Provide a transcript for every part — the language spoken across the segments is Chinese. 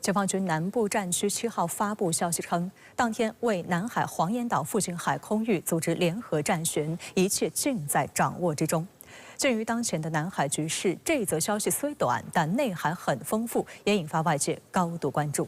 解放军南部战区7号发布消息称，当天为南海黄岩岛附近海空域组织联合战巡，一切尽在掌握之中。鉴于当前的南海局势，这则消息虽短，但内涵很丰富，也引发外界高度关注。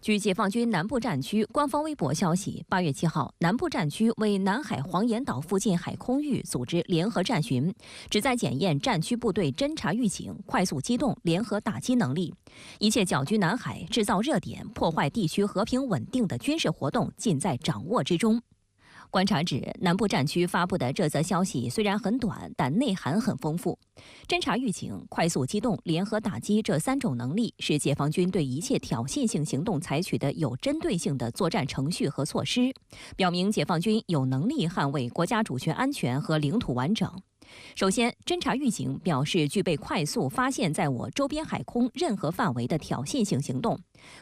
据解放军南部战区官方微博消息，8月7号，南部战区为南海黄岩岛附近海空域组织联合战巡，旨在检验战区部队侦察预警、快速机动、联合打击能力。一切搅局南海、制造热点、破坏地区和平稳定的军事活动，尽在掌握之中。 观察指，南部战区发布的这则消息虽然很短，但内涵很丰富。侦察预警、快速机动、联合打击这3种能力，是解放军对一切挑衅性行动采取的有针对性的作战程序和措施，表明解放军有能力捍卫国家主权安全和领土完整。 首先，侦察预警表示具备快速发现在我周边海空任何范围的挑衅性行动；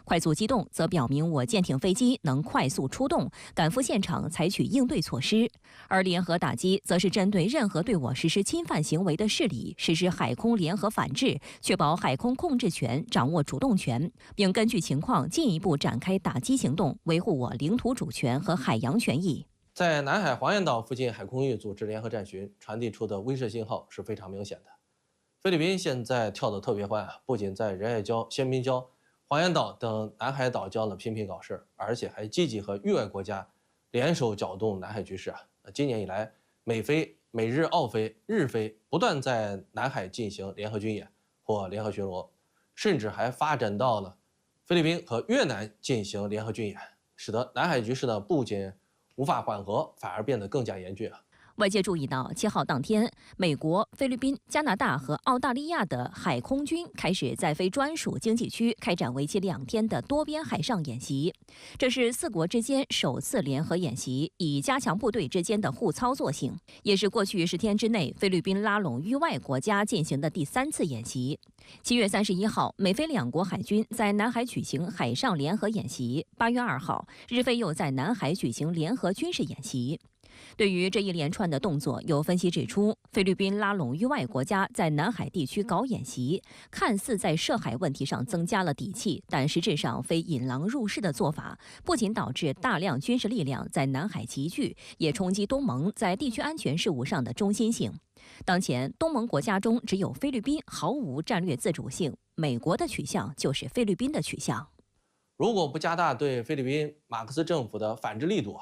快速机动则表明我舰艇飞机能快速出动，赶赴现场采取应对措施；而联合打击则是针对任何对我实施侵犯行为的势力实施海空联合反制，确保海空控制权，掌握主动权，并根据情况进一步展开打击行动，维护我领土主权和海洋权益。 在南海黄岩岛附近海空域组织联合战巡，传递出的威慑信号是非常明显的。菲律宾现在跳得特别欢啊，不仅在仁爱礁、仙槟礁、黄岩岛等南海岛礁呢频频搞事，而且还积极和域外国家联手搅动南海局势啊。今年以来，美菲、美日、澳菲、日菲不断在南海进行联合军演或联合巡逻，甚至还发展到了菲律宾和越南进行联合军演，使得南海局势呢不仅 无法缓和，反而变得更加严峻啊！外界注意到，7号当天，美国、菲律宾、加拿大和澳大利亚的海空军开始在非专属经济区开展为期2天的多边海上演习。这是4国之间首次联合演习，以加强部队之间的互操作性，也是过去10天之内菲律宾拉拢域外国家进行的第3次演习。7月31号，美菲2国海军在南海举行海上联合演习。8月2号，日菲又在南海举行联合军事演习。 对于这一连串的动作，有分析指出，菲律宾拉拢域外国家在南海地区搞演习，看似在涉海问题上增加了底气，但实质上非引狼入室的做法，不仅导致大量军事力量在南海集聚，也冲击东盟在地区安全事务上的中心性。当前，东盟国家中只有菲律宾毫无战略自主性，美国的取向就是菲律宾的取向。如果不加大对菲律宾马克思政府的反制力度，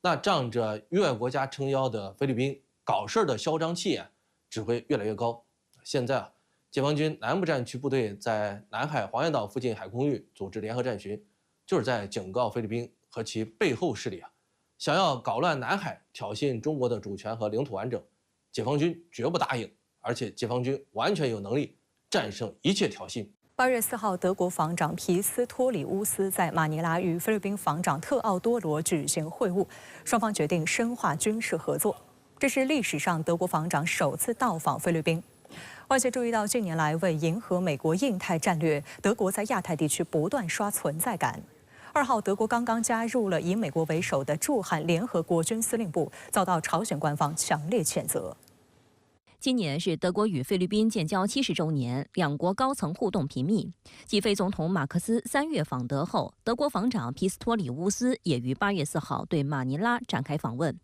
那仗着域外国家撑腰的菲律宾搞事的嚣张气焰只会越来越高。现在解放军南部战区部队在南海黄岩岛附近海空域组织联合战巡，就是在警告菲律宾和其背后势力啊，想要搞乱南海、挑衅中国的主权和领土完整，解放军绝不答应，而且解放军完全有能力战胜一切挑衅。 8月4号，德国防长皮斯托里乌斯在马尼拉与菲律宾防长特奥多罗举行会晤，双方决定深化军事合作。这是历史上德国防长首次到访菲律宾。外界注意到，近年来为迎合美国印太战略，德国在亚太地区不断刷存在感。2号，德国刚刚加入了以美国为首的驻韩联合国军司令部，遭到朝鲜官方强烈谴责。 今年是德国与菲律宾建交70周年，两国高层互动频密。继菲总统马克思3月访德后，德国防长皮斯托里乌斯也于8月4号对马尼拉展开访问。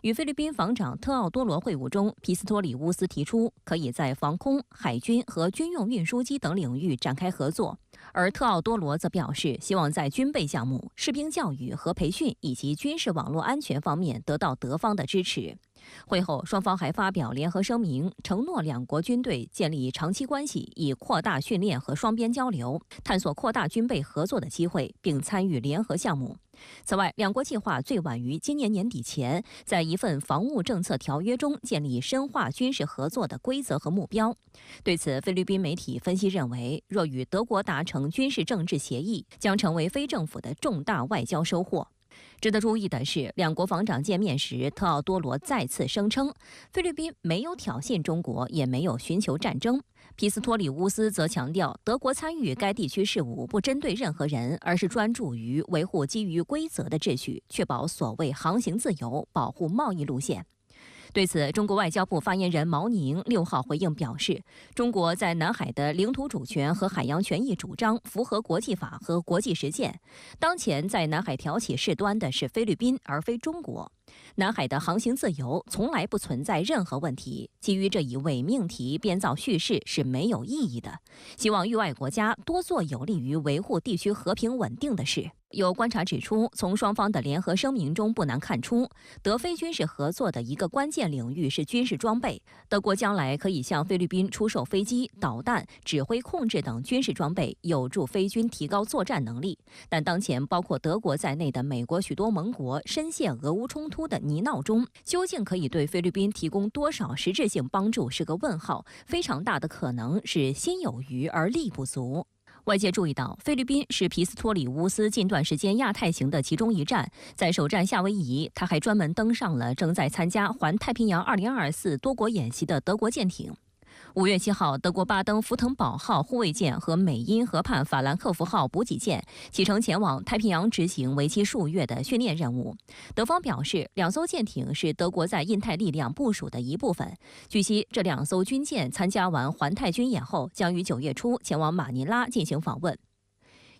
与菲律宾防长特奥多罗会晤中，皮斯托里乌斯提出可以在防空、海军和军用运输机等领域展开合作，而特奥多罗则表示希望在军备项目、士兵教育和培训以及军事网络安全方面得到德方的支持。 会后，双方还发表联合声明，承诺两国军队建立长期关系，以扩大训练和双边交流，探索扩大军备合作的机会，并参与联合项目。此外，两国计划最晚于今年年底前，在一份防务政策条约中建立深化军事合作的规则和目标。对此，菲律宾媒体分析认为，若与德国达成军事政治协议，将成为非政府的重大外交收获。 值得注意的是，两国防长见面时，特奥多罗再次声称，菲律宾没有挑衅中国，也没有寻求战争。皮斯托里乌斯则强调，德国参与该地区事务不针对任何人，而是专注于维护基于规则的秩序，确保所谓航行自由，保护贸易路线。对此，中国外交部发言人毛宁6号回应表示，中国在南海的领土主权和海洋权益主张符合国际法和国际实践。当前在南海挑起事端的是菲律宾，而非中国。南海的航行自由从来不存在任何问题，基于这一伪命题编造叙事是没有意义的。希望域外国家多做有利于维护地区和平稳定的事。有观察指出，从双方的联合声明中不难看出，德菲军事合作的一个关键领域是军事装备。德国将来可以向菲律宾出售飞机、导弹、指挥控制等军事装备，有助菲军提高作战能力。但当前包括德国在内的美国许多盟国深陷俄乌冲突的泥淖中，究竟可以对菲律宾提供多少实质性帮助是个问号，非常大的可能是心有余而力不足。外界注意到，菲律宾是皮斯托里乌斯近段时间亚太行的其中一站。在首站夏威夷，他还专门登上了正在参加环太平洋2024多国演习的德国舰艇。5月7号，德国巴登福腾堡号护卫舰和美因河畔法兰克福号补给舰启程前往太平洋执行为期数月的训练任务。德方表示，2艘舰艇是德国在印太力量部署的一部分。据悉，这2艘军舰参加完环太军演后，将于9月初前往马尼拉进行访问。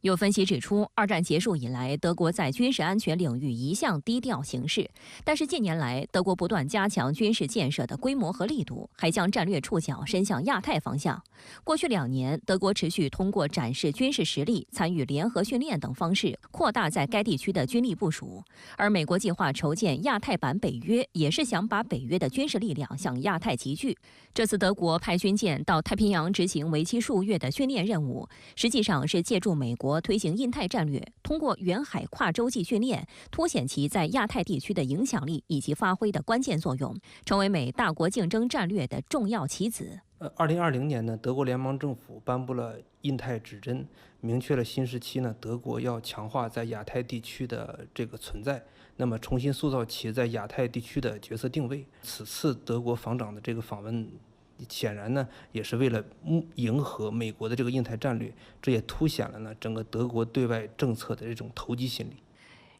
有分析指出，二战结束以来，德国在军事安全领域一向低调行事，但是近年来，德国不断加强军事建设的规模和力度，还将战略触角伸向亚太方向。过去2年，德国持续通过展示军事实力、参与联合训练等方式，扩大在该地区的军力部署。而美国计划筹建亚太版北约，也是想把北约的军事力量向亚太集聚。这次德国派军舰到太平洋执行为期数月的训练任务，实际上是借助美国推行印太战略，通过远海跨洲际训练，凸显其在亚太地区的影响力以及发挥的关键作用，成为美大国竞争战略的重要棋子。2020年呢，德国联邦政府颁布了印太指针，明确了新时期呢，德国要强化在亚太地区的这个存在，那么重新塑造其在亚太地区的角色定位。此次德国防长的这个访问，显然呢，也是为了迎合美国的这个印太战略，这也凸显了呢整个德国对外政策的这种投机心理。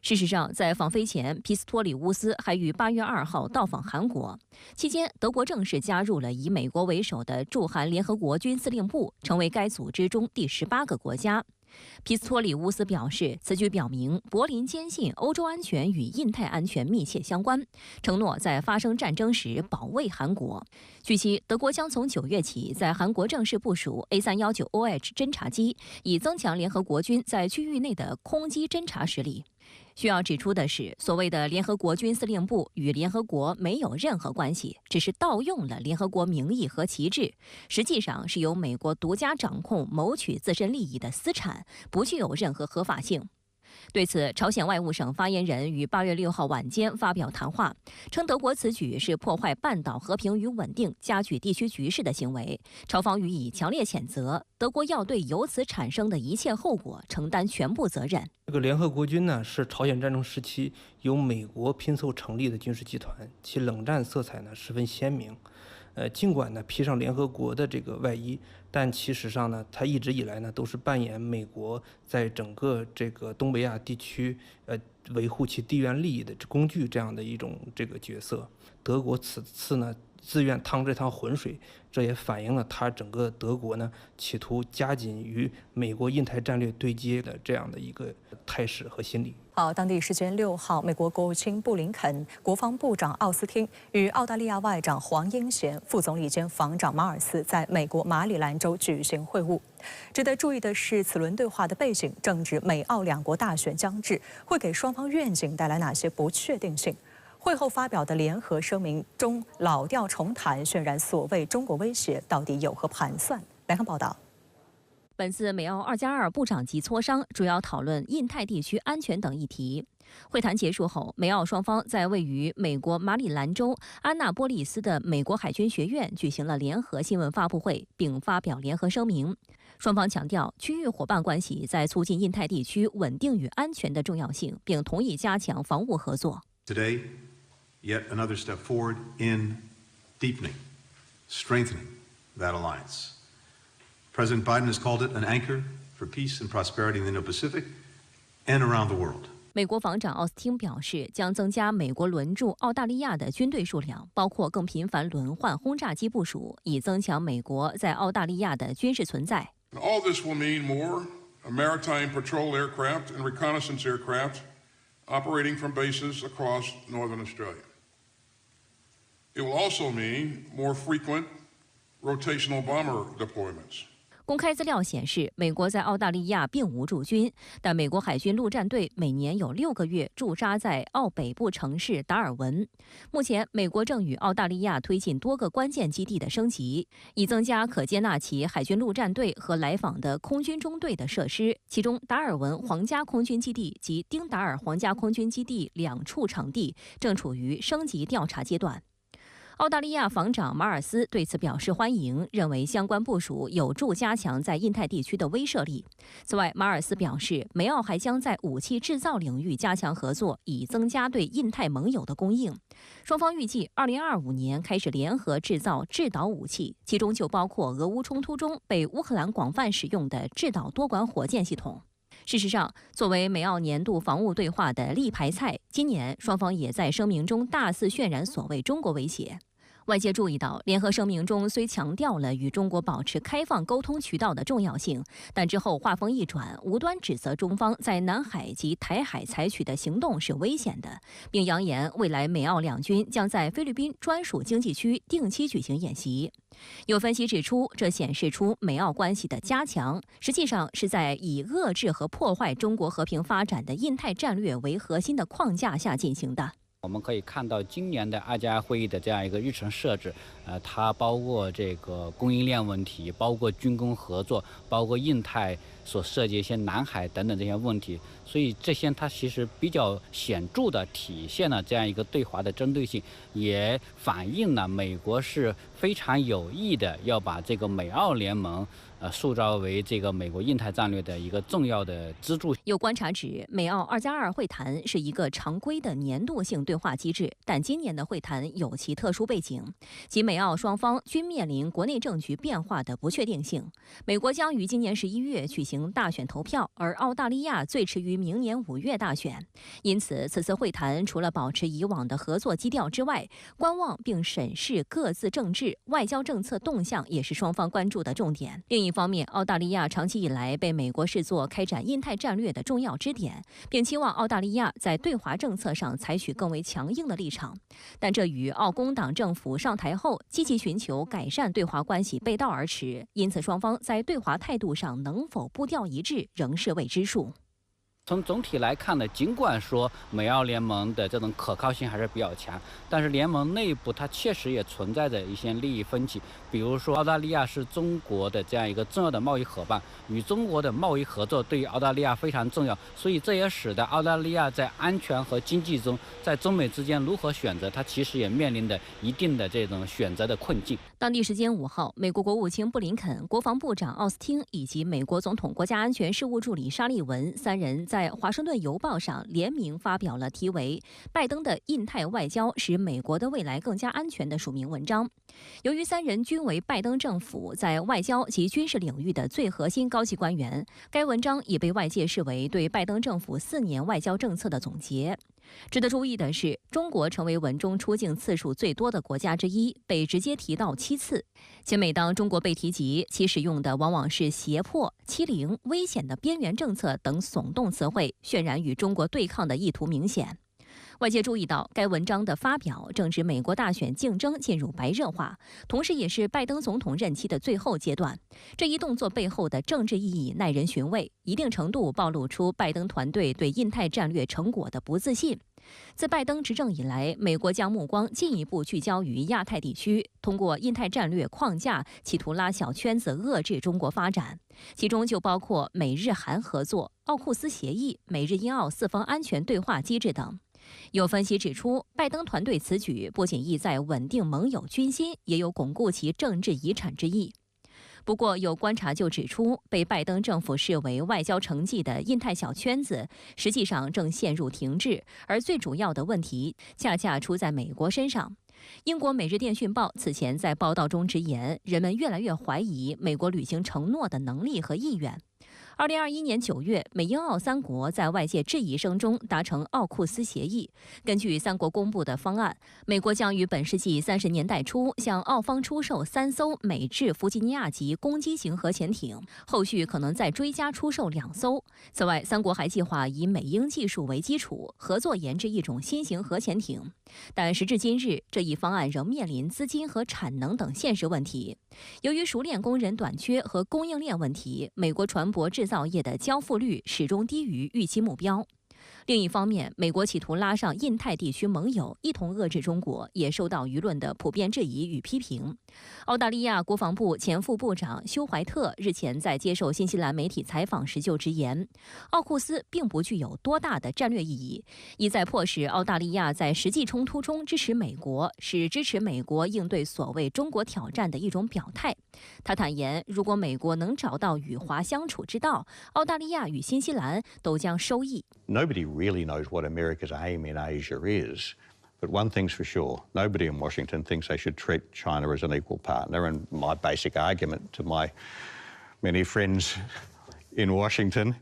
事实上，在访菲前，皮斯托里乌斯还于8月2号到访韩国，期间德国正式加入了以美国为首的驻韩联合国军司令部，成为该组织中第18个国家。皮斯托里乌斯表示，此举表明柏林坚信欧洲安全与印太安全密切相关，承诺在发生战争时保卫韩国。据悉，德国将从9月起在韩国正式部署 A319OH 侦察机，以增强联合国军在区域内的空基侦察实力。需要指出的是，所谓的联合国军司令部与联合国没有任何关系，只是盗用了联合国名义和旗帜，实际上是由美国独家掌控、谋取自身利益的私产，不具有任何合法性。对此，朝鲜外务省发言人于8月6号晚间发表谈话，称德国此举是破坏半岛和平与稳定、加剧地区局势的行为，朝方予以强烈谴责。德国要对由此产生的一切后果承担全部责任。这个联合国军呢，是朝鲜战争时期由美国拼凑成立的军事集团，其冷战色彩呢十分鲜明。尽管呢披上联合国的这个外衣，但其实上呢，它一直以来呢都是扮演美国在整个这个东北亚地区维护其地缘利益的工具这样的一种这个角色。德国此次呢自愿趟这趟浑水，这也反映了他整个德国呢企图加紧与美国印太战略对接的这样的一个态势和心理。好，当地时间6号，美国国务卿布林肯、国防部长奥斯汀与澳大利亚外长黄英贤、副总理兼防长马尔斯在美国马里兰州举行会晤。值得注意的是，此轮对话的背景正值美澳两国大选将至，会给双方愿景带来哪些不确定性？会后发表的联合声明中老调重弹，渲染所谓中国威胁到底有何盘算？来看报道。本次美澳2+2部长级磋商主要讨论印太地区安全等议题。会谈结束后，美澳双方在位于美国马里兰州安纳波利斯的美国海军学院举行了联合新闻发布会，并发表联合声明。双方强调区域伙伴关系在促进印太地区稳定与安全的重要性，并同意加强防务合作。Today, yet another step forward in deepening, strengthening that alliance. President Biden has called it an anchor for peace and prosperity in the Indo-Pacific and around the world. 美国防长奥斯汀表示，将增加美国轮驻澳大利亚的军队数量，包括更频繁轮换轰炸机部署，以增强美国在澳大利亚的军事存在。All this will mean more maritime patrol aircraft and reconnaissance aircraft operating from bases across northern Australia. It will also mean more frequent rotational bomber deployments. 公开资料显示，美国在澳大利亚并无驻军，但美国海军陆战队每年有6个月驻扎在澳北部城市达尔文。目前，美国正与澳大利亚推进多个关键基地的升级，以增加可接纳其海军陆战队和来访的空军中队的设施。其中，达尔文皇家空军基地及丁达尔皇家空军基地2处场地正处于升级调查阶段。澳大利亚防长马尔斯对此表示欢迎，认为相关部署有助加强在印太地区的威慑力。此外，马尔斯表示，美澳还将在武器制造领域加强合作，以增加对印太盟友的供应。双方预计2025年开始联合制造制导武器，其中就包括俄乌冲突中被乌克兰广泛使用的制导多管火箭系统。事实上，作为美澳年度防务对话的立牌菜，今年双方也在声明中大肆渲染所谓中国威胁。外界注意到，联合声明中虽强调了与中国保持开放沟通渠道的重要性，但之后话锋一转，无端指责中方在南海及台海采取的行动是危险的，并扬言未来美澳两军将在菲律宾专属经济区定期举行演习。有分析指出，这显示出美澳关系的加强，实际上是在以遏制和破坏中国和平发展的印太战略为核心的框架下进行的。我们可以看到今年的2+2会议的这样一个日程设置，它包括这个供应链问题，包括军工合作，包括印太所涉及一些南海等等这些问题，所以这些它其实比较显著的体现了这样一个对华的针对性，也反映了美国是非常有意的要把这个美澳联盟塑造为这个美国印太战略的一个重要的支柱。有观察指，美澳2+2会谈是一个常规的年度性对话机制，但今年的会谈有其特殊背景，即美澳双方均面临国内政局变化的不确定性。美国将于今年11月举行大选投票，而澳大利亚最迟于明年5月大选。因此，此次会谈除了保持以往的合作基调之外，观望并审视各自政治、外交政策动向也是双方关注的重点。另一方面，澳大利亚长期以来被美国视作开展印太战略的重要支点，并期望澳大利亚在对华政策上采取更为强硬的立场。但这与澳工党政府上台后积极寻求改善对华关系背道而驰，因此双方在对华态度上能否步调一致，仍是未知数。从总体来看呢，尽管说美澳联盟的这种可靠性还是比较强，但是联盟内部它确实也存在着一些利益分歧。比如说，澳大利亚是中国的这样一个重要的贸易伙伴，与中国的贸易合作对于澳大利亚非常重要，所以这也使得澳大利亚在安全和经济中，在中美之间如何选择，它其实也面临着一定的这种选择的困境。当地时间5号，美国国务卿布林肯、国防部长奥斯汀以及美国总统国家安全事务助理沙利文3人在华盛顿邮报上联名发表了题为《拜登的印太外交使美国的未来更加安全》的署名文章。由于3人均为拜登政府在外交及军事领域的最核心高级官员，该文章也被外界视为对拜登政府4年外交政策的总结。值得注意的是，中国成为文中出境次数最多的国家之一，被直接提到7次。且每当中国被提及，其使用的往往是胁迫、欺凌、危险的边缘政策等耸动词汇，渲染与中国对抗的意图明显。外界注意到，该文章的发表正值美国大选竞争进入白热化，同时也是拜登总统任期的最后阶段。这一动作背后的政治意义耐人寻味，一定程度暴露出拜登团队对印太战略成果的不自信。自拜登执政以来，美国将目光进一步聚焦于亚太地区，通过印太战略框架企图拉小圈子遏制中国发展，其中就包括美日韩合作、奥库斯协议、美日英澳4方安全对话机制等。有分析指出，拜登团队此举不仅意在稳定盟友军心，也有巩固其政治遗产之意。不过，有观察就指出，被拜登政府视为外交成绩的印太小圈子，实际上正陷入停滞，而最主要的问题恰恰出在美国身上。英国《每日电讯报》此前在报道中直言，人们越来越怀疑美国履行承诺的能力和意愿。2021年9月，美英澳3国在外界质疑声中达成奥库斯协议。根据3国公布的方案，美国将于本世纪30年代初向澳方出售3艘美制弗吉尼亚级攻击型核潜艇，后续可能再追加出售2艘。此外，3国还计划以美英技术为基础，合作研制一种新型核潜艇。但时至今日，这一方案仍面临资金和产能等现实问题。由于熟练工人短缺和供应链问题，美国船舶制造业的交付率始终低于预期目标。另一方面，美国企图拉上印太地区盟友一同遏制中国，也受到舆论的普遍质疑与批评。澳大利亚国防部前副部长休怀特日前在接受新西兰媒体采访时就直言，奥库斯并不具有多大的战略意义，意在迫使澳大利亚在实际冲突中支持美国，是支持美国应对所谓中国挑战的一种表态。他坦言，如果美国能找到与华相处之道，澳大利亚与新西兰都将受益。Nobody really knows what America's aim in Asia is. But one thing's for sure, nobody in Washington thinks they should treat China as an equal partner. And my basic argument to my many friends in Washington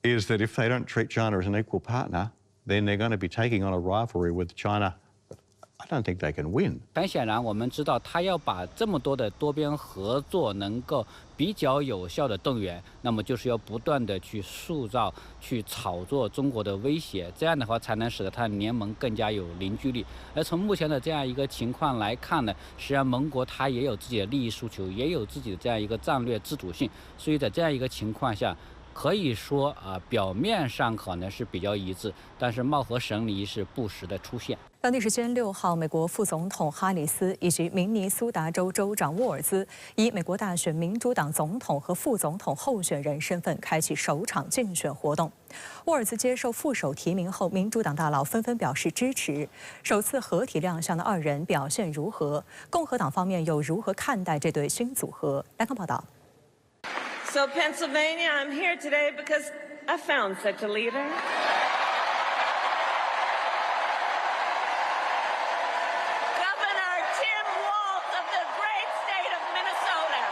is that if they don't treat China as an equal partner, then they're going to be taking on a rivalry with China.I don't think they can win. 很显然，我们知道他要把这么多的多边合作能够比较有效的动员，那么就是要不断的去塑造、去炒作中国的威胁，这样的话才能使得他的联盟更加有凝聚力。而从目前的这样一个情况来看呢，实际上盟国它也有自己的利益诉求，也有自己的这样一个战略自主性，所以在这样一个情况下，可以说表面上可能是比较一致，但是貌合神离是不时的出现。当地时间6号，美国副总统哈里斯以及明尼苏达州州长沃尔兹以美国大选民主党总统和副总统候选人身份开启首场竞选活动。沃尔兹接受副手提名后，民主党大佬纷纷表示支持。首次合体亮相的2人表现如何？共和党方面又如何看待这对新组合？来看报道。So Pennsylvania, I'm here today because I found such a leader. Governor Tim Walz of the great state of Minnesota.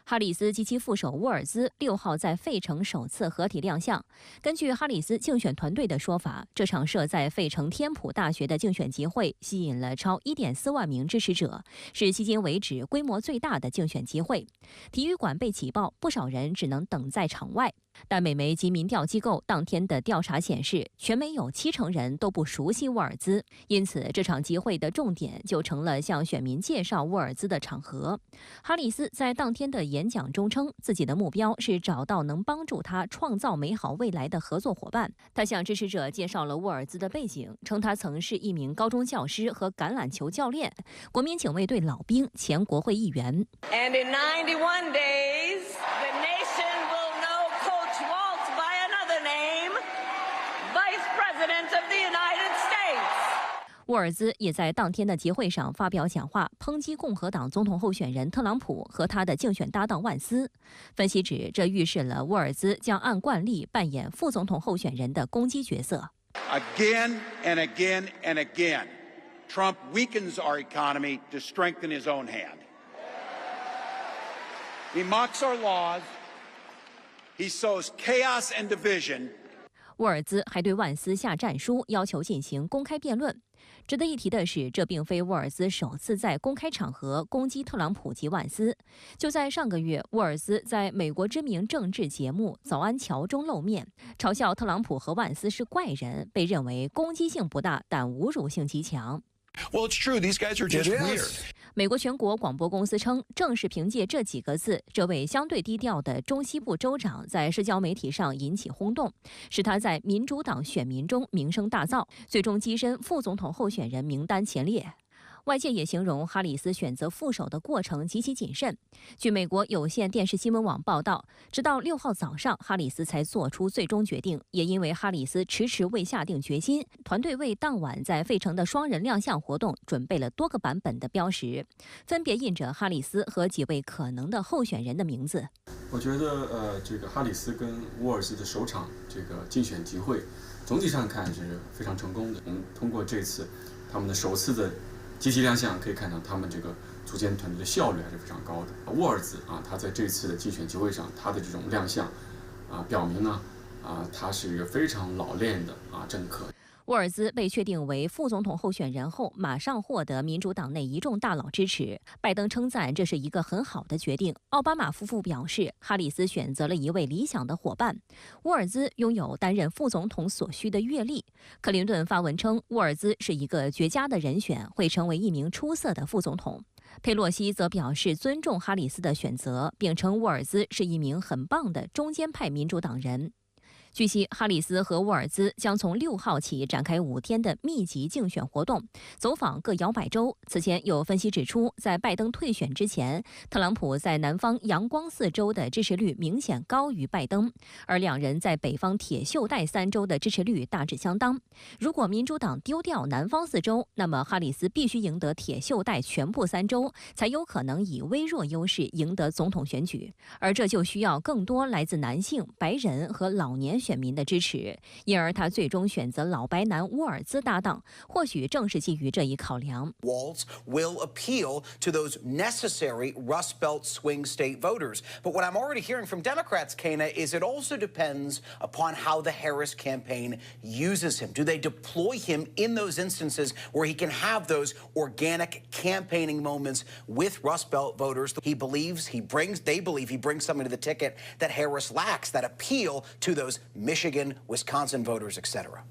哈里斯及其副手沃尔兹6号在费城首次合体亮相。根据哈里斯竞选团队的说法，这场设在费城天普大学的竞选集会吸引了超1.4万名支持者，是迄今为止规模最大的竞选集会。体育馆被挤爆，不少人只能等在场外。但美媒及民调机构当天的调查显示，全美有70%人都不熟悉沃尔兹，因此这场集会的重点就成了向选民介绍沃尔兹的场合。哈里斯在当天的演讲中称，自己的目标是找到能帮助他创造美好未来的合作伙伴。他向支持者介绍了沃尔兹的背景，称他曾是一名高中教师和橄榄球教练，国民警卫队老兵，前国会议员。And in 91 days, the nation will know Coach Walz by another name, Vice President of the United States. 沃尔兹也在当天的集会上发表讲话，抨击共和党总统候选人特朗普和他的竞选搭档万斯。分析指，这预示了沃尔兹将按惯例扮演副总统候选人的攻击角色。Again and again and again, Trump weakens our economy to strengthen his own hand. He mocks our laws. He sows chaos and division. 沃尔兹还对万斯下战书，要求进行公开辩论。值得一提的是，这并非沃尔兹首次在公开场合攻击特朗普及万斯。就在上个月，沃尔兹在美国知名政治节目《早安乔》中露面，嘲笑特朗普和万斯是怪人，被认为攻击性不大，但侮辱性极强。Well, it's true. These guys are just weird. 美国全国广播公司称，正是凭借这几个字，这位相对低调的中西部州长在社交媒体上引起轰动，使他在民主党选民中名声大噪，最终跻身副总统候选人名单前列。外界也形容哈里斯选择副手的过程极其谨慎。据美国有线电视新闻网报道，直到6号早上，哈里斯才做出最终决定。也因为哈里斯迟迟未下定决心，团队为当晚在费城的双人亮相活动准备了多个版本的标识，分别印着哈里斯和几位可能的候选人的名字。我觉得这个哈里斯跟沃尔兹的首场这个竞选集会，总体上看是非常成功的。通过这次他们的首次的积极亮相，可以看到他们这个组建团队的效率还是非常高的。沃尔兹他在这次的竞选集会上，他的这种亮相，表明呢他是一个非常老练的政客。沃尔兹被确定为副总统候选人后，马上获得民主党内一众大佬支持。拜登称赞这是一个很好的决定。奥巴马夫妇表示，哈里斯选择了一位理想的伙伴。沃尔兹拥有担任副总统所需的阅历。克林顿发文称，沃尔兹是一个绝佳的人选，会成为一名出色的副总统。佩洛西则表示尊重哈里斯的选择，并称沃尔兹是一名很棒的中间派民主党人。据悉，哈里斯和沃尔兹将从6号起展开5天的密集竞选活动，走访各摇摆州。此前有分析指出，在拜登退选之前，特朗普在南方阳光4州的支持率明显高于拜登，而两人在北方铁锈带3州的支持率大致相当。如果民主党丢掉南方4州，那么哈里斯必须赢得铁锈带全部3州，才有可能以微弱优势赢得总统选举，而这就需要更多来自男性、白人和老年选民的支持，因而他最终选择老白男沃尔兹搭档，或许正是基于这一考量。Walz will appeal to those necessary Rust Belt swing state voters. But what I'm already hearing from Democrats, Kana, is it also depends upon how the Harris campaign uses him. Do they deploy him in those instances where he can have those organic campaigning moments with Rust Belt voters? They believe he brings something to the ticket that Harris lacks, that appeal to those Michigan, Wisconsin voters, etc.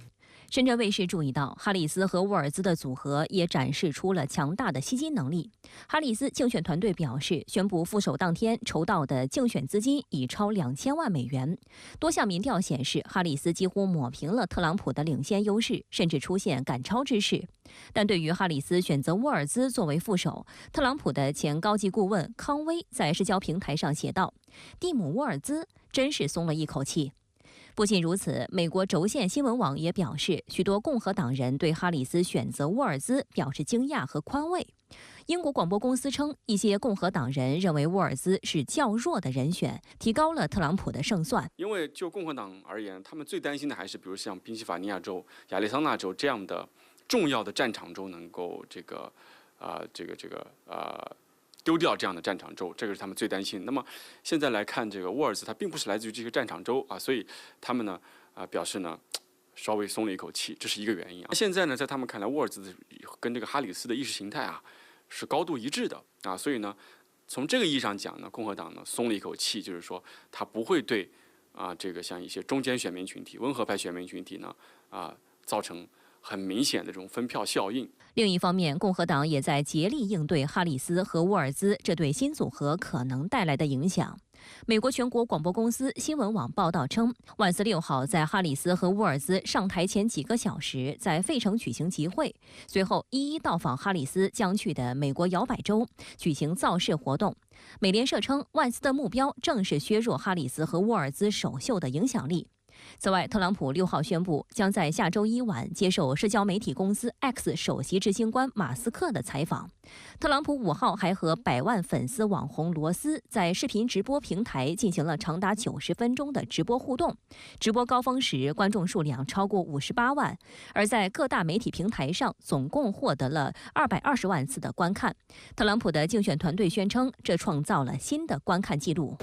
深圳卫视注意到，哈里斯和沃尔兹的组合也展示出了强大的吸金能力。哈里斯竞选团队表示，宣布副手当天筹到的竞选资金已超2000万美元。多项民调显示，哈里斯几乎抹平了特朗普的领先优势，甚至出现赶超之势。但对于哈里斯选择沃尔兹作为副手，特朗普的前高级顾问康威在社交平台上写道：“蒂姆·沃尔兹真是松了一口气。”不仅如此，美国轴线新闻网也表示，许多共和党人对哈里斯选择沃尔兹表示惊讶和宽慰。英国广播公司称，一些共和党人认为沃尔兹是较弱的人选，提高了特朗普的胜算。因为就共和党而言，他们最担心的还是比如像宾夕法尼亚州、亚利桑那州这样的重要的战场州能够丢掉这样的战场州，这个是他们最担心。那么现在来看，这个沃尔兹他并不是来自于这个战场州所以他们呢表示呢稍微松了一口气，这是一个原因现在呢，在他们看来，沃尔兹跟这个哈里斯的意识形态是高度一致的所以呢，从这个意义上讲呢，共和党呢松了一口气，就是说他不会对这个像一些中间选民群体、温和派选民群体呢造成很明显的这种分票效应。另一方面，共和党也在竭力应对哈里斯和沃尔兹这对新组合可能带来的影响。美国全国广播公司新闻网报道称，万斯6号在哈里斯和沃尔兹上台前几个小时，在费城举行集会，随后一一到访哈里斯将去的美国摇摆州，举行造势活动。美联社称，万斯的目标正是削弱哈里斯和沃尔兹首秀的影响力。此外，特朗普6号宣布将在下周1晚接受社交媒体公司 X 首席执行官马斯克的采访。特朗普5号还和100万粉丝网红罗斯在视频直播平台进行了长达90分钟的直播互动，直播高峰时观众数量超过58万，而在各大媒体平台上总共获得了220万次的观看。特朗普的竞选团队宣称，这创造了新的观看记录。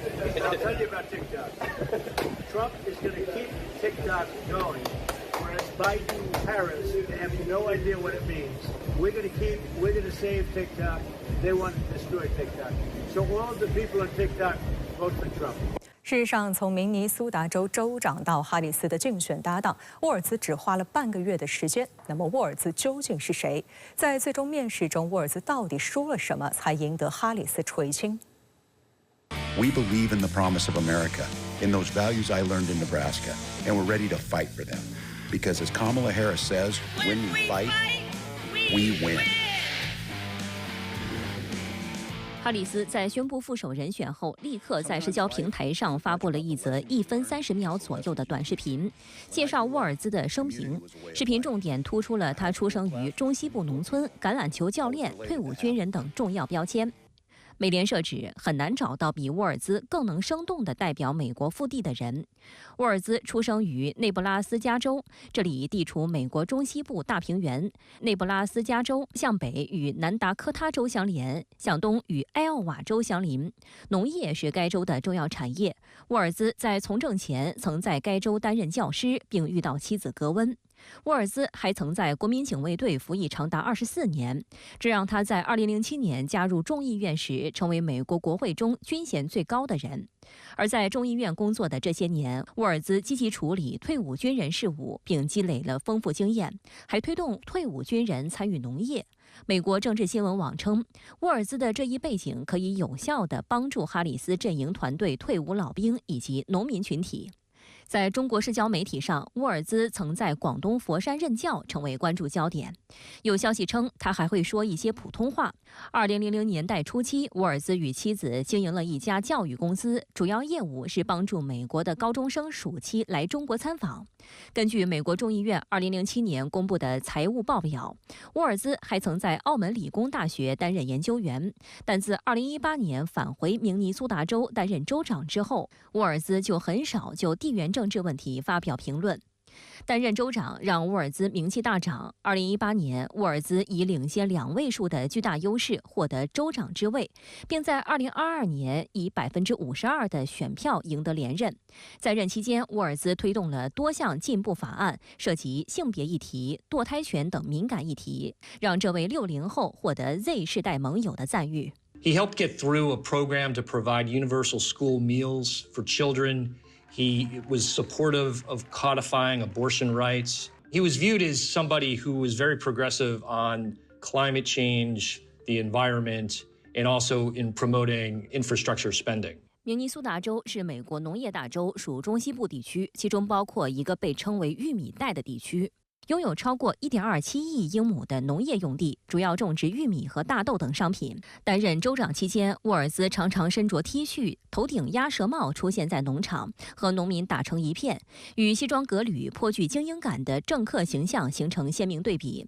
Trump is going to keep TikTok going, whereas Biden and Harris have no idea what it means. We're going to save TikTok. They want to destroy TikTok. So all of the people on TikTok vote for Trump. 事实上，从明尼苏达州州长到哈里斯的竞选搭档，沃尔兹只花了半个月的时间。那么，沃尔兹究竟是谁？在最终面试中，沃尔兹到底说了什么，才赢得哈里斯垂青？ We believe in the promise of America, in those values I learned in Nebraska, and we're ready to fight for them. Because as Kamala Harris says, when we fight, we win. 哈里斯在宣布副手人选后，立刻在社交平台上发布了一则1分30秒左右的短视频，介绍沃尔兹的生平。视频重点突出了他出生于中西部农村、橄榄球教练、退伍军人等重要标签。美联社指，很难找到比沃尔兹更能生动地代表美国腹地的人。沃尔兹出生于内布拉斯加州，这里地处美国中西部大平原。内布拉斯加州向北与南达科他州相连，向东与埃奥瓦州相邻。农业是该州的重要产业。沃尔兹在从政前曾在该州担任教师，并遇到妻子格温。沃尔兹还曾在国民警卫队服役长达24年，这让他在2007年加入众议院时成为美国国会中军衔最高的人。而在众议院工作的这些年，沃尔兹积极处理退伍军人事务，并积累了丰富经验，还推动退伍军人参与农业。美国政治新闻网称，沃尔兹的这一背景可以有效地帮助哈里斯阵营团队退伍老兵以及农民群体。在中国社交媒体上，沃尔兹曾在广东佛山任教，成为关注焦点。有消息称，他还会说一些普通话。2000年代初期，沃尔兹与妻子经营了一家教育公司，主要业务是帮助美国的高中生暑期来中国参访。根据美国众议院2007年公布的财务报表，沃尔兹还曾在澳门理工大学担任研究员，但自2018年返回明尼苏达州担任州长之后，沃尔兹就很少就地缘政治问题发表评论。担任州长让沃尔兹名气大涨。2018年，沃尔兹以领先2位数的巨大优势获得州长之位，并在2022年以52%的选票赢得连任。在任期间，沃尔兹推动了多项进步法案，涉及性别议题、堕胎权等敏感议题，让这位60后获得 Z 世代盟友的赞誉。He helped get through a program to provide universal school meals for children. He was supportive of codifying abortion rights. He was viewed as somebody who was very progressive on climate change, the environment, and also in promoting infrastructure spending. 明尼苏达州是美国农业大州，属中西部地区，其中包括一个被称为玉米带的地区。拥有超过1.27亿英亩的农业用地，主要种植玉米和大豆等商品。担任州长期间，沃尔兹常常身着 T 恤，头顶鸭舌帽出现在农场，和农民打成一片，与西装革履、颇具精英感的政客形象形成鲜明对比。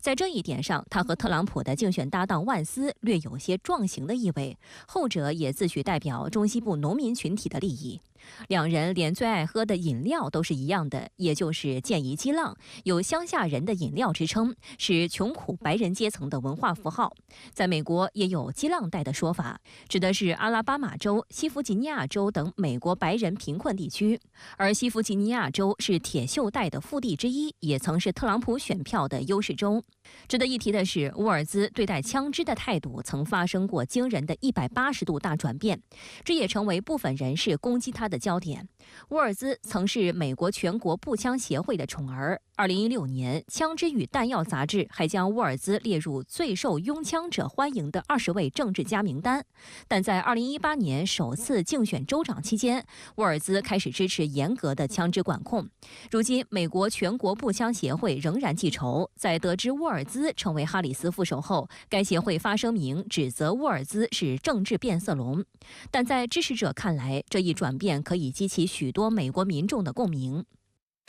在这一点上，他和特朗普的竞选搭档万斯略有些撞型的意味，后者也自诩代表中西部农民群体的利益。两人连最爱喝的饮料都是一样的，也就是健怡激浪，有乡下人的饮料之称，是穷苦白人阶层的文化符号。在美国也有激浪带的说法，指的是阿拉巴马州、西弗吉尼亚州等美国白人贫困地区。而西弗吉尼亚州是铁锈带的腹地之一，也曾是特朗普选票的优势州。值得一提的是，沃尔兹对待枪支的态度曾发生过惊人的180度大转变，这也成为部分人士攻击他的焦点。沃尔兹曾是美国全国步枪协会的宠儿。2016年，《枪支与弹药》杂志还将沃尔兹列入最受拥枪者欢迎的20位政治家名单。但在2018年首次竞选州长期间，沃尔兹开始支持严格的枪支管控。如今，美国全国步枪协会仍然记仇，在得知沃尔兹成为哈里斯副手后，该协会发声明指责沃尔兹是政治变色龙。但在支持者看来，这一转变可以激起许多美国民众的共鸣。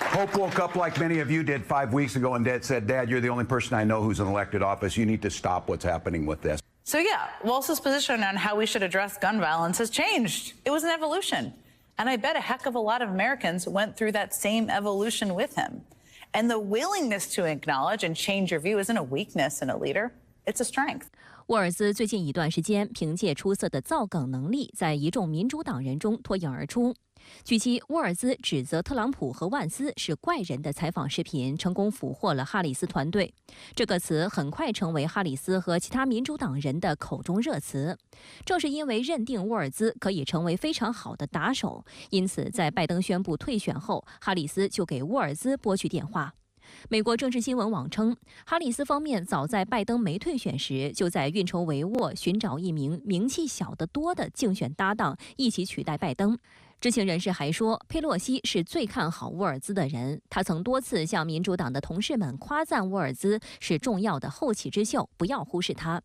Hope woke up like many of you did 5 weeks ago and said, Dad, you're the only person I know who's in elected office. You need to stop what's happening with this. So yeah, Walsh's position on how we should address gun violence has changed. It was an evolution. And I bet a heck of a lot of Americans went through that same evolution with him. And the willingness to acknowledge and change your view isn't a weakness in a leader. It's a strength. 沃尔兹最近一段时间凭借出色的造梗能力，在一众民主党人中脱颖而出。据悉，沃尔兹指责特朗普和万斯是怪人的采访视频成功俘获了哈里斯团队。这个词很快成为哈里斯和其他民主党人的口中热词。正是因为认定沃尔兹可以成为非常好的打手，因此在拜登宣布退选后，哈里斯就给沃尔兹拨去电话。美国政治新闻网称，哈里斯方面早在拜登没退选时，就在运筹帷幄寻找一名名气小得多的竞选搭档，一起取代拜登。知情人士还说，佩洛西是最看好沃尔兹的人，他曾多次向民主党的同事们夸赞沃尔兹是重要的后起之秀，不要忽视他。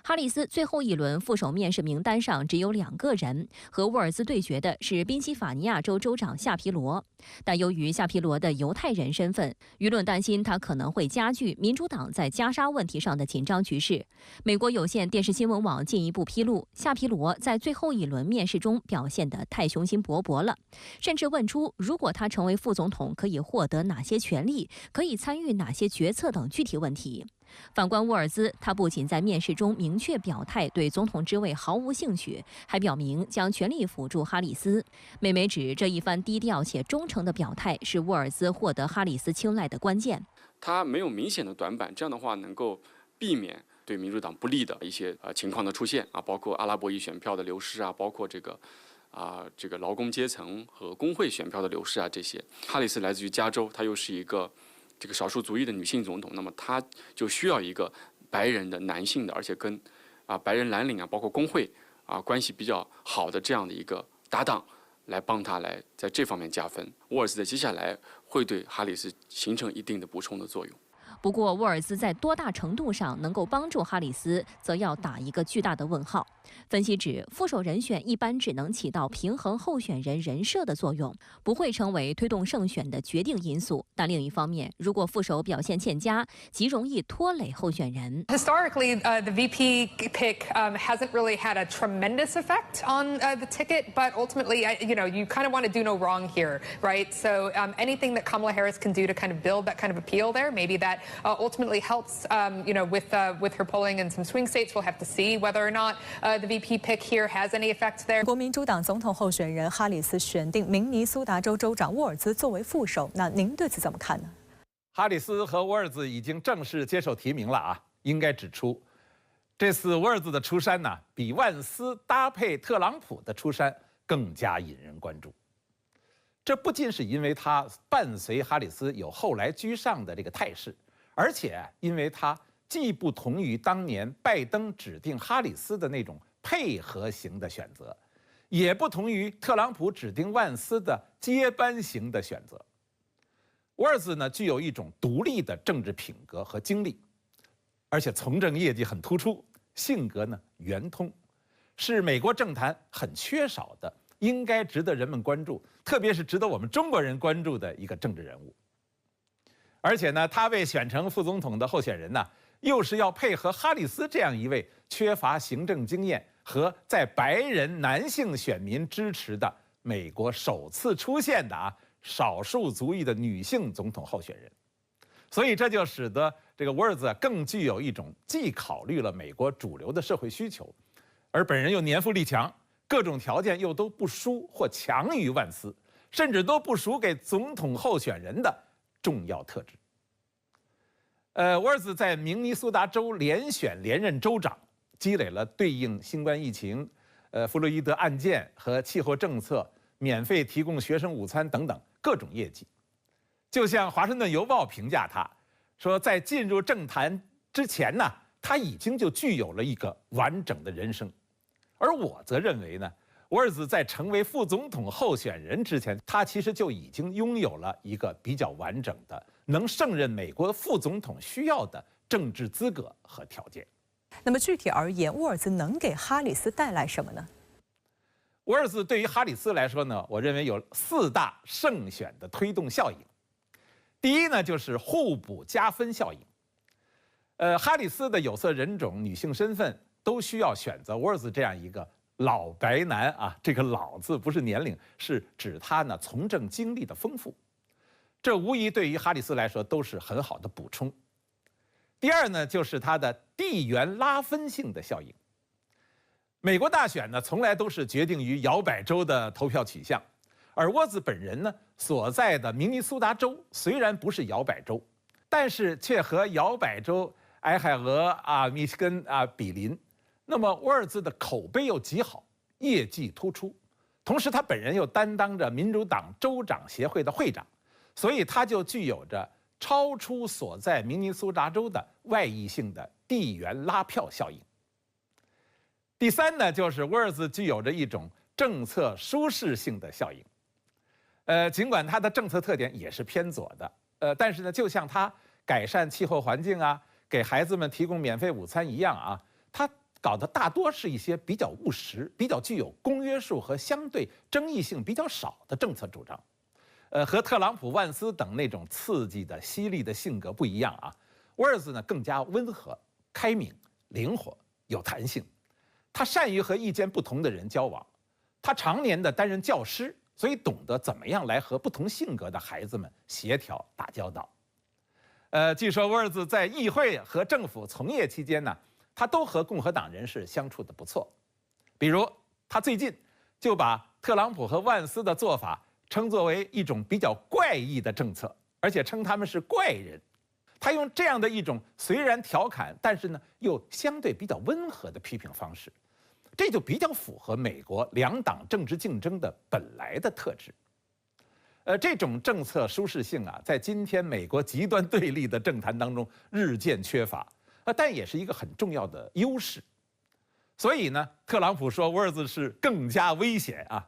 哈里斯最后一轮副手面试名单上只有2个人，和沃尔兹对决的是宾夕法尼亚州州长夏皮罗。但由于夏皮罗的犹太人身份，舆论担心他可能会加剧民主党在加沙问题上的紧张局势。美国有线电视新闻网进一步披露，夏皮罗在最后一轮面试中表现得太雄心勃勃了，甚至问出如果他成为副总统可以获得哪些权利，可以参与哪些决策等具体问题。反观沃尔兹，他不仅在面试中明确表态对总统之位毫无兴趣，还表明将全力辅助哈里斯。美媒指这一番低调且忠诚的表态是沃尔兹获得哈里斯青睐的关键。他没有明显的短板，这样的话能够避免对民主党不利的一些情况的出现啊，包括阿拉伯裔选票的流失啊，包括这个劳工阶层和工会选票的流失啊，这些。哈里斯来自于加州，他又是一个这个少数族裔的女性总统，那么她就需要一个白人的男性的，而且跟白人蓝领啊，包括工会关系比较好的这样的一个搭档，来帮她来在这方面加分。沃尔兹在接下来会对哈里斯形成一定的补充的作用。不过，沃尔兹在多大程度上能够帮助哈里斯，则要打一个巨大的问号。分析指，副手人选一般只能起到平衡候选人人设的作用，不会成为推动胜选的决定因素。但另一方面，如果副手表现欠佳，极容易拖累候选人。 Historically, the VP pick hasn't really had a tremendous effect on the ticket, but ultimately, you kind of want to do no wrong here, right? So anything that Kamala Harris can do to kind of build that kind of appeal there, maybe that ultimately helps, with her polling in some swing states. We'll have to see whether or not the VP pick here has any effect there. 国民主党总统候选人哈里斯选定明尼苏达州州长沃尔兹作为副手，那您对此怎么看呢？哈里斯和沃尔兹已经正式接受提名了啊！应该指出，这次沃尔兹的出山呢，比万斯搭配特朗普的出山更加引人关注。这不仅是因为他伴随哈里斯有后来居上的这个态势，而且因为他既不同于当年拜登指定哈里斯的那种配合型的选择，也不同于特朗普指定万斯的接班型的选择。沃尔兹呢，具有一种独立的政治品格和经历，而且从政业绩很突出，性格呢圆通，是美国政坛很缺少的，应该值得人们关注，特别是值得我们中国人关注的一个政治人物。而且呢，他被选成副总统的候选人呢，又是要配合哈里斯这样一位缺乏行政经验和在白人男性选民支持的美国首次出现的少数族裔的女性总统候选人。所以这就使得这个沃尔兹更具有一种既考虑了美国主流的社会需求，而本人又年富力强，各种条件又都不输或强于万斯，甚至都不输给总统候选人的重要特质。沃尔兹在明尼苏达州连选连任州长，积累了对应新冠疫情、弗洛伊德案件和气候政策、免费提供学生午餐等等各种业绩。就像《华盛顿邮报》评价他说，在进入政坛之前呢，他已经就具有了一个完整的人生。而我则认为呢，沃尔兹在成为副总统候选人之前，他其实就已经拥有了一个比较完整的能胜任美国副总统需要的政治资格和条件。那么具体而言，沃尔兹能给哈里斯带来什么呢？沃尔兹对于哈里斯来说呢，我认为有4大胜选的推动效应。第一呢，就是互补加分效应。哈里斯的有色人种、女性身份都需要选择沃尔兹这样一个老白男啊。这个“老”字不是年龄，是指他呢从政经历的丰富。这无疑对于哈里斯来说都是很好的补充。第二呢，就是它的地缘拉分性的效应。美国大选呢，从来都是决定于摇摆州的投票取向，而沃尔兹本人呢所在的明尼苏达州虽然不是摇摆州，但是却和摇摆州埃亥俄密歇根比邻。那么沃尔兹的口碑又极好，业绩突出，同时他本人又担当着民主党州长协会的会长，所以他就具有着超出所在明尼苏达州的外溢性的地缘拉票效应。第三呢，就是沃尔兹具有着一种政策舒适性的效应。尽管他的政策特点也是偏左的，但是呢，就像他改善气候环境给孩子们提供免费午餐一样他搞的大多是一些比较务实、比较具有公约数和相对争议性比较少的政策主张。和特朗普、万斯等那种刺激的、犀利的性格不一样啊，沃尔兹呢更加温和、开明、灵活、有弹性。他善于和意见不同的人交往，他常年的担任教师，所以懂得怎么样来和不同性格的孩子们协调打交道。据说沃尔兹在议会和政府从业期间呢，他都和共和党人士相处得不错。比如，他最近就把特朗普和万斯的做法称作为一种比较怪异的政策，而且称他们是怪人。他用这样的一种虽然调侃，但是呢又相对比较温和的批评方式，这就比较符合美国两党政治竞争的本来的特质。这种政策舒适性啊，在今天美国极端对立的政坛当中日渐缺乏，但也是一个很重要的优势。所以呢，特朗普说沃尔兹是更加危险啊。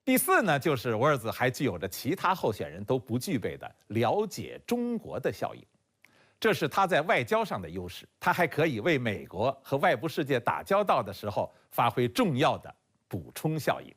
第四呢，就是沃尔兹还具有着其他候选人都不具备的了解中国的效应，这是他在外交上的优势。他还可以为美国和外部世界打交道的时候发挥重要的补充效应。